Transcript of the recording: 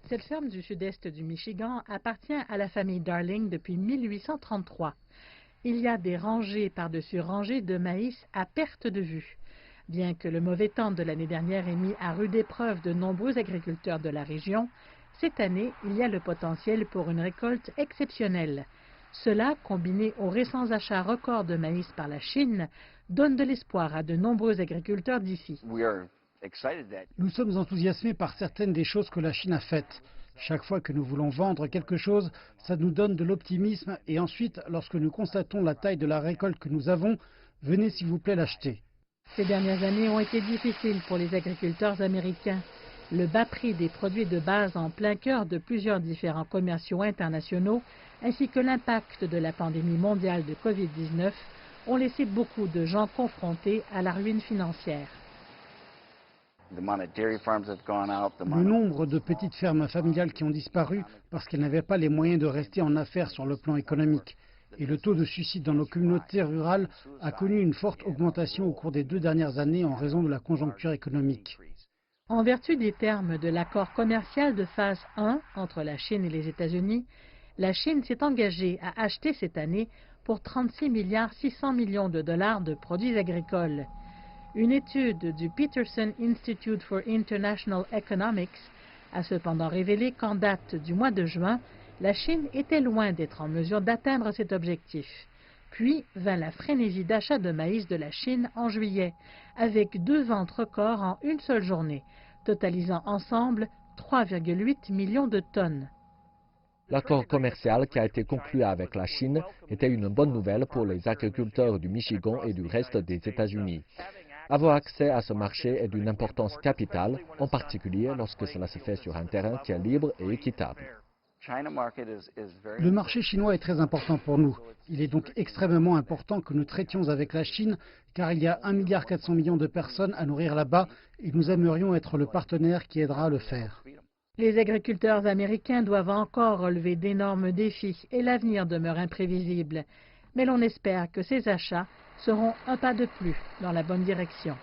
Cette ferme du sud-est du Michigan appartient à la famille Darling depuis 1833. Il y a des rangées par-dessus rangées de maïs à perte de vue. Bien que le mauvais temps de l'année dernière ait mis à rude épreuve de nombreux agriculteurs de la région, cette année, il y a le potentiel pour une récolte exceptionnelle. Cela, combiné aux récents achats records de maïs par la Chine, donne de l'espoir à de nombreux agriculteurs d'ici. Nous sommes enthousiasmés par certaines des choses que la Chine a faites. Chaque fois que nous voulons vendre quelque chose, ça nous donne de l'optimisme et ensuite, lorsque nous constatons la taille de la récolte que nous avons, venez s'il vous plaît l'acheter. Ces dernières années ont été difficiles pour les agriculteurs américains. Le bas prix des produits de base en plein cœur de plusieurs différents commerciaux internationaux, ainsi que l'impact de la pandémie mondiale de Covid-19, ont laissé beaucoup de gens confrontés à la ruine financière. Le nombre de petites fermes familiales qui ont disparu parce qu'elles n'avaient pas les moyens de rester en affaires sur le plan économique. Et le taux de suicide dans nos communautés rurales a connu une forte augmentation au cours des 2 dernières années en raison de la conjoncture économique. En vertu des termes de l'accord commercial de phase 1 entre la Chine et les États-Unis, la Chine s'est engagée à acheter cette année pour 36,6 milliards de dollars de produits agricoles. Une étude du Peterson Institute for International Economics a cependant révélé qu'en date du mois de juin, la Chine était loin d'être en mesure d'atteindre cet objectif. Puis vint la frénésie d'achat de maïs de la Chine en juillet, avec 2 ventes records en une seule journée, totalisant ensemble 3,8 millions de tonnes. L'accord commercial qui a été conclu avec la Chine était une bonne nouvelle pour les agriculteurs du Michigan et du reste des États-Unis. Avoir accès à ce marché est d'une importance capitale, en particulier lorsque cela se fait sur un terrain qui est libre et équitable. Le marché chinois est très important pour nous. Il est donc extrêmement important que nous traitions avec la Chine, car il y a 1,4 milliard de personnes à nourrir là-bas et nous aimerions être le partenaire qui aidera à le faire. Les agriculteurs américains doivent encore relever d'énormes défis et l'avenir demeure imprévisible. Mais l'on espère que ces achats seront un pas de plus dans la bonne direction.